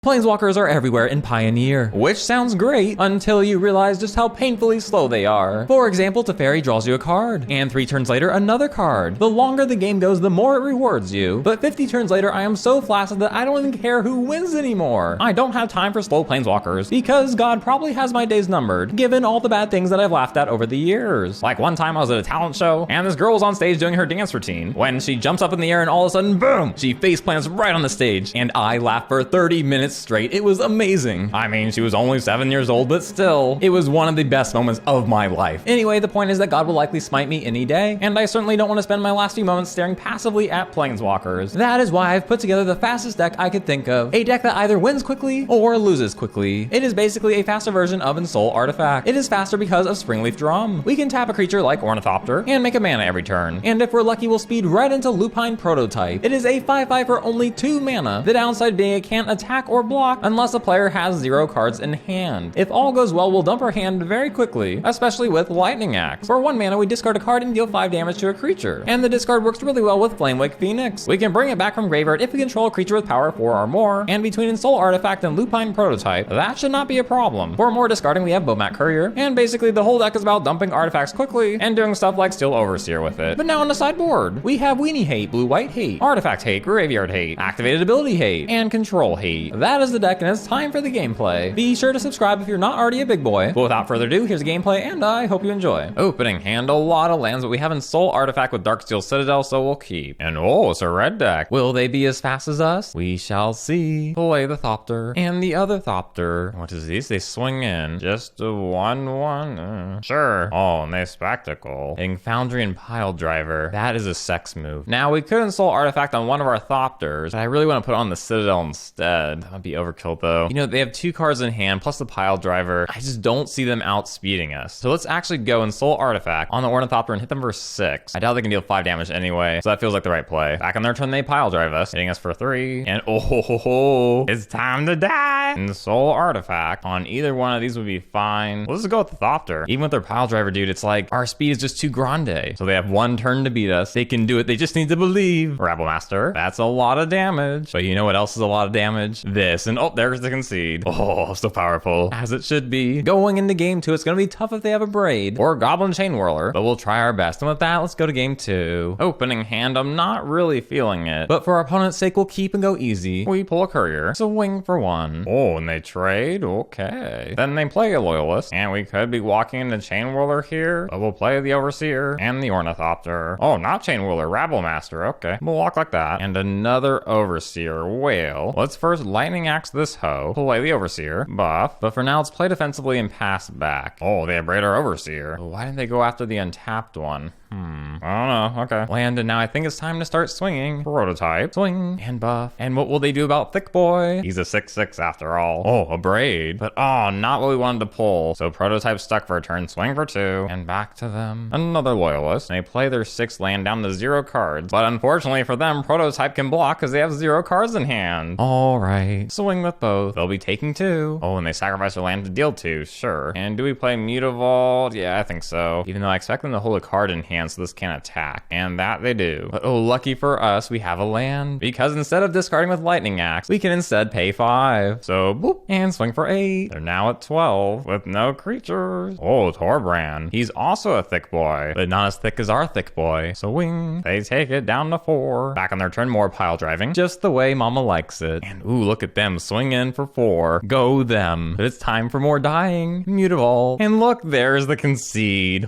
Planeswalkers are everywhere in Pioneer, which sounds great until you realize just how painfully slow they are. For example, Teferi draws you a card, and 3 turns later another card. The longer the game goes, the more it rewards you, but 50 turns later I am so flaccid that I don't even care who wins anymore. I don't have time for slow Planeswalkers, because God probably has my days numbered, given all the bad things that I've laughed at over the years. Like one time I was at a talent show, and this girl was on stage doing her dance routine, when she jumps up in the air and all of a sudden, boom, she face plants right on the stage, and I laughed for 30 minutes straight. It was amazing. I mean, she was only 7 years old, but still, it was one of the best moments of my life. Anyway, the point is that God will likely smite me any day, and I certainly don't want to spend my last few moments staring passively at Planeswalkers. That is why I've put together the fastest deck I could think of. A deck that either wins quickly or loses quickly. It is basically a faster version of Ensoul Artifact. It is faster because of Springleaf Drum. We can tap a creature like Ornithopter and make a mana every turn, and if we're lucky, we'll speed right into Lupine Prototype. It is a 5/5 for only 2 mana, the downside being it can't attack or block unless the player has 0 cards in hand. If all goes well, we'll dump our hand very quickly, especially with Lightning Axe. For 1 mana, we discard a card and deal 5 damage to a creature, and the discard works really well with Flamewake Phoenix. We can bring it back from graveyard if we control a creature with power 4 or more, and between Ensoul Artifact and Lupine Prototype, that should not be a problem. For more discarding, we have Bomat Courier, and basically the whole deck is about dumping artifacts quickly and doing stuff like Steel Overseer with it. But now on the sideboard, we have Weenie Hate, Blue-White Hate, Artifact Hate, Graveyard Hate, Activated Ability Hate, and Control Hate. That is the deck, and it's time for the gameplay. Be sure to subscribe if you're not already a big boy. But without further ado, here's the gameplay, and I hope you enjoy. Opening hand, a lot of lands, but we have Ensoul Artifact with Darksteel Citadel, so we'll keep. And oh, it's a red deck. Will they be as fast as us? We shall see. Play the Thopter and the other Thopter. What is these? They swing in. Just a 1/1. Sure. Oh, and they spectacle. Hitting Foundry and Pile Driver. That is a sex move. Now, we could Ensoul Artifact on one of our Thopters, but I really want to put on the Citadel instead. That would be overkill though. You know, they have 2 cards in hand plus the Pile Driver. I just don't see them outspeeding us. So let's actually go Ensoul Artifact on the Ornithopter and hit them for 6. I doubt they can deal 5 damage anyway, so that feels like the right play. Back on their turn, they Pile Drive us, hitting us for 3. And oh ho ho ho, it's time to die! Ensoul Artifact on either one of these would be fine. Let's just go with the Thopter. Even with their Pile Driver, dude, it's like our speed is just too grande. So they have 1 turn to beat us. They can do it. They just need to believe. Rabblemaster. That's a lot of damage. But you know what else is a lot of damage? This. And oh, there's the concede. Oh, so powerful. As it should be. Going into game 2, it's going to be tough if they have Abrade or Goblin Chain Whirler, but we'll try our best. And with that, let's go to game 2. Opening hand, I'm not really feeling it, but for our opponent's sake, we'll keep and go easy. We pull a Courier. So wing for 1. Oh, and they trade? Okay. Then they play a Loyalist, and we could be walking into Chain Whirler here, but we'll play the Overseer and the Ornithopter. Oh, not Chain Whirler, Rabblemaster. Okay. We'll walk like that. And another Overseer. Well, let's first Lightning Axe this hoe. Play the Overseer. Buff. But for now, let's play defensively and pass back. Oh, they Abrade our Overseer. Why didn't they go after the untapped one? I don't know. Okay. Land, and now I think it's time to start swinging. Prototype. Swing. And buff. And what will they do about Thick Boy? He's a 6/6 after all. Oh, Abrade. But oh, not what we wanted to pull. So Prototype stuck for a turn. Swing for 2. And back to them. Another Loyalist. And they play their 6 land down to 0 cards. But unfortunately for them, Prototype can block because they have 0 cards in hand. Alright. Swing with both. They'll be taking 2. Oh, and they sacrifice their land to deal 2. Sure. And do we play Mutavault? Yeah, I think so. Even though I expect them to hold a card in hand, so this can't attack, and that they do. But oh, lucky for us, we have a land, because instead of discarding with Lightning Axe, we can instead pay 5. So boop, and swing for 8. They're now at 12 with no creatures. Oh, Torbrand. He's also a Thick Boy, but not as thick as our Thick Boy. So wing, they take it down to 4. Back on their turn, more Pile Driving, just the way Mama likes it. And ooh, look at them, swing in for 4. Go them. But it's time for more dying. Mutavault. And look, there's the concede.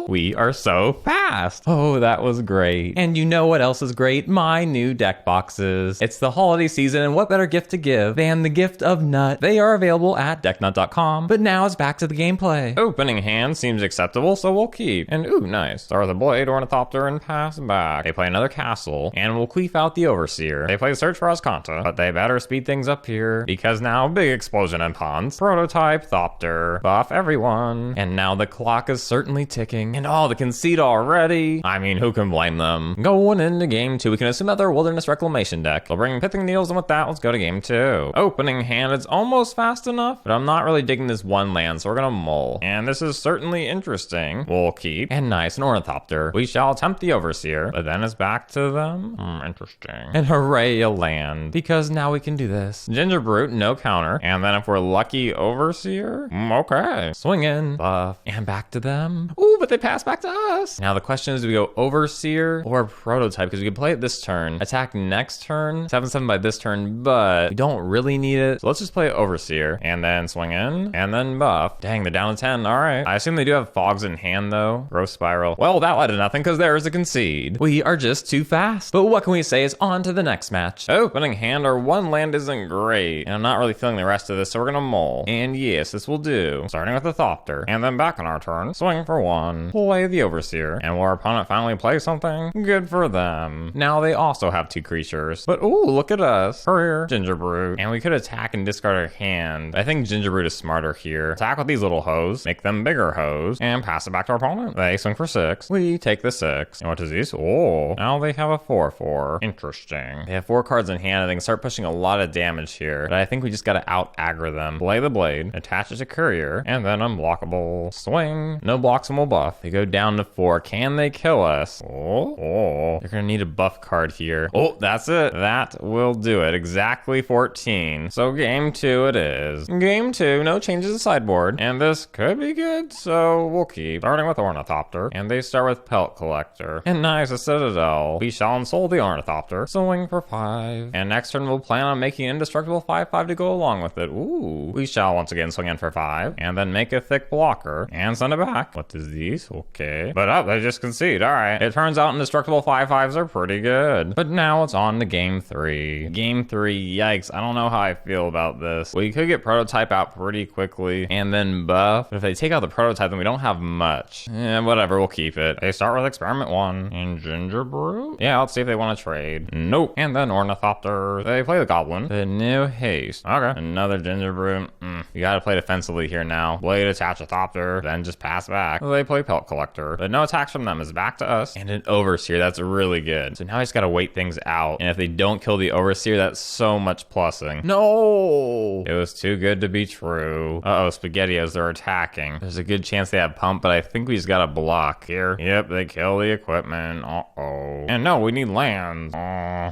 We are so fast. Oh, that was great. And you know what else is great? My new deck boxes. It's the holiday season, and what better gift to give than the gift of Nut? They are available at decknut.com, but now it's back to the gameplay. Opening hand seems acceptable, so we'll keep. And ooh, nice. Star the Blade, Ornithopter, and pass back. They play another castle, and we'll queef out the Overseer. They play Search for Azcanta, but they better speed things up here, because now big explosion in pawns. Prototype, Thopter, buff everyone. And now the clock is certainly ticking. And all the conceit already. I mean, who can blame them? Going into game 2, we can assume that they're a Wilderness Reclamation deck. They'll bring Pithing Needles, and with that, let's go to game 2. Opening hand, it's almost fast enough, but I'm not really digging this one land, so we're gonna mull. And this is certainly interesting. We'll keep. And nice, an Ornithopter. We shall attempt the Overseer, but then it's back to them. Interesting. And hooray, a land. Because now we can do this. Gingerbrute, no counter. And then if we're lucky, Overseer? Okay. Swing in, buff, and back to them. Ooh, but they pass back to us. Now the question is, do we go Overseer or Prototype? Because we can play it this turn, attack next turn, 7/7 by this turn, but we don't really need it. So let's just play Overseer, and then swing in, and then buff. Dang, they're down to 10, all right. I assume they do have fogs in hand though. Growth Spiral. Well, that led to nothing because there's a concede. We are just too fast. But what can we say is on to the next match. Opening hand, our one land isn't great, and I'm not really feeling the rest of this, so we're gonna mull. And yes, this will do. Starting with the Thopter, and then back on our turn, swing for 1, play the Overseer, and will our opponent finally play something? Good for them. Now they also have 2 creatures, but ooh, look at us. Courier, Gingerbrute, and we could attack and discard our hand. I think Gingerbrute is smarter here. Attack with these little hoes, make them bigger hoes, and pass it back to our opponent. They swing for 6. We take the 6. And what is this? Oh, now they have a 4/4. Interesting. They have 4 cards in hand and they can start pushing a lot of damage here, but I think we just gotta out-aggro them. Play the Blade, attach it to Courier, and then unblockable. Swing. No blocks and we'll buff. They go down to 4. Can they kill us? Oh. They're gonna need a buff card here. Oh, that's it. That will do it. Exactly 14. So game 2 it is. Game 2, no changes to sideboard. And this could be good, so we'll keep. Starting with Ornithopter, and they start with Pelt Collector. And nice, a Citadel. We shall Ensoul the Ornithopter. Swing for 5. And next turn we'll plan on making indestructible 5/5 to go along with it. Ooh. We shall once again swing in for 5, and then make a thick blocker, and send it back. What is these? Okay. But oh, they just concede. Alright. It turns out indestructible 5/5s are pretty good. But now it's on to game 3. Game 3, yikes. I don't know how I feel about this. We could get Prototype out pretty quickly, and then buff. But if they take out the Prototype, then we don't have much. Whatever, we'll keep it. They start with Experiment 1. And Gingerbrute? Yeah, let's see if they want to trade. Nope. And then Ornithopter. They play the Goblin. The new haste. Okay. Another Gingerbrute. You gotta play defensively here now. Blade, attach a Thopter, then just pass back. They play Pelt Collector. But no attacks from them. Is back to us. And an Overseer. That's really good. So now I just gotta wait things out. And if they don't kill the Overseer, that's so much plussing. No! It was too good to be true. Uh-oh, SpaghettiOs, they're attacking. There's a good chance they have Pump, but I think we just gotta block here. Yep, they kill the equipment. Uh-oh. And no, we need lands.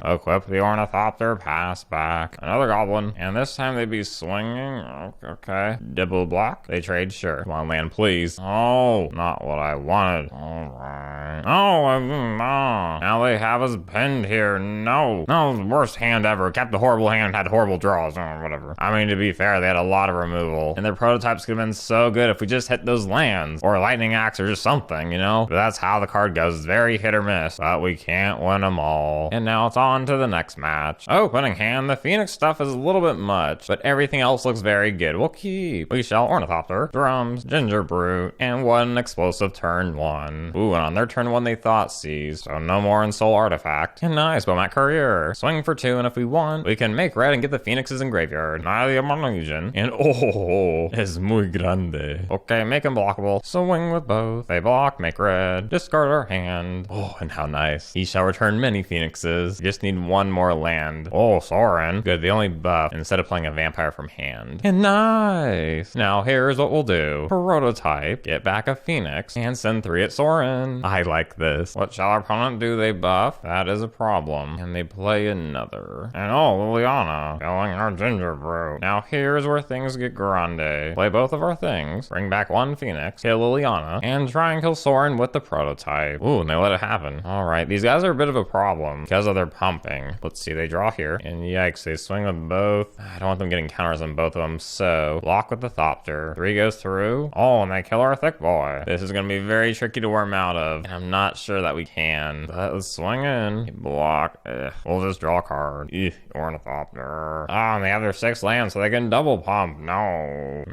Equip the Ornithopter, pass back. Another Goblin. And this time they'd be swinging. Okay. Double block. They trade, sure. Come on, land, please. Oh, not what I wanted. Alright. Oh, now they have us pinned here. No. No, worst hand ever. Kept the horrible hand, had horrible draws. Oh, whatever. I mean, to be fair, they had a lot of removal. And their prototypes could have been so good if we just hit those lands. Or Lightning Axe or just something, you know? But that's how the card goes. It's very hit or miss. But we can't win them all. And now it's on to the next match. Opening hand, the Phoenix stuff is a little bit much, but everything else looks very good. We'll keep. We shall Ornithopter, Drums, Gingerbrute, and 1 explosive turn 1. Ooh, and on their turn 1 they thought seized, so no more Ensoul Artifact. And nice, Bomat Courier. Swing for 2, and if we want, we can make red and get the Phoenixes in graveyard. Now the Legion. And oh, es muy grande. Okay, make them blockable. Swing with both. They block, make red. Discard our hand. Oh, and how nice. He shall return many Phoenixes. Just need 1 more land. Oh, Soren. Good, they only buff instead of playing a vampire from hand. And nice. Now here's what we'll do. Prototype, get back a Phoenix, and send 3 at Soren. I like this. What shall our opponent do? They buff? That is a problem. And they play another. And oh, Liliana, killing our Gingerbrute. Now here's where things get grande. Play both of our things, bring back 1 Phoenix, kill Liliana, and try and kill Soren with the Prototype. Ooh, and they let it happen. Alright, these guys are a bit of a problem because of their pumping. Let's see, they draw here, and yikes, they swing with both. I don't want them getting counters on both of them, so block with the Thopter. 3 goes through. Oh, and they kill our Thick Boy. This is gonna be very tricky to worm out of, and I'm not sure that we can, but let's swing in. Block. We'll just draw a card. Ornithopter. Oh, and they have their 6 lands, so they can double pump. No.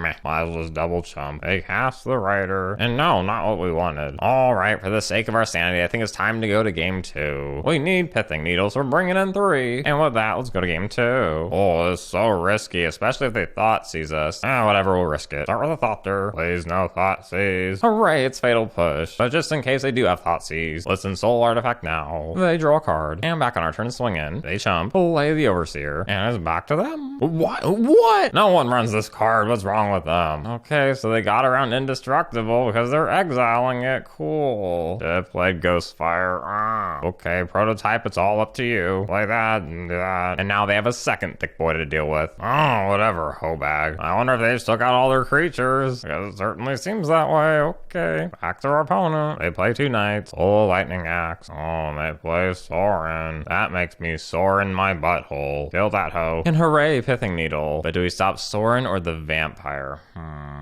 Meh, might as well just double chump. They cast the Rider. And no, not what we wanted. Alright, for the sake of our sanity, I think it's time to go to game 2. We need Pithing Needle, so we're bringing in 3. And with that, let's go to game 2. Oh, this is so risky, especially if they Thoughtseize us. Whatever, we'll risk it. Start with a Ornithopter. Please, no Thoughtseize. Hooray, it's Fatal Push. But just in case they do have Thoughtseize, let's Ensoul Artifact now. They draw a card. And back on our turn to swing in. They chump. Play the Overseer. And it's back to them. What? No one runs this card. What's wrong with them? Okay, so they got around Indestructible because they're exiling it. Cool. Should have played Ghostfire. Okay, Prototype, it's all up to you. Play that and do that. And now they have a second thick boy to deal with. Oh, whatever, Hobag. I wonder if they just took out all their creatures. Because it certainly seems that way. Okay. Back to our opponent. They play 2 knights. Oh, Lightning Axe. Oh, they play Sorin. That makes me sore in my butthole. Kill that hoe. And hooray, Pithing Needle. But do we stop Sorin or the Vampire?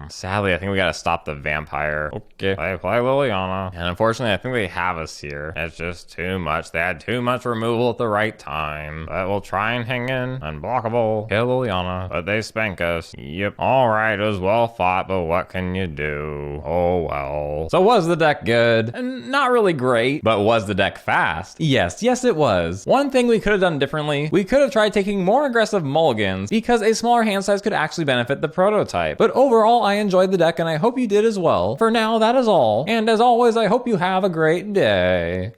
Sadly, I think we gotta stop the Vampire. Okay. They play Liliana. And unfortunately, I think they have us here. It's just too much. They had too much removal at the right time. But we'll try and hang in. Unblockable. Kill Liliana. But they spank us. Yep. Alright, it was well fought, but what can you do? Oh well. So was the deck good? Not really great, but was the deck fast? Yes, it was. One thing we could have done differently, we could have tried taking more aggressive mulligans because a smaller hand size could actually benefit the prototype. But overall, I enjoyed the deck and I hope you did as well. For now, that is all. And as always, I hope you have a great day.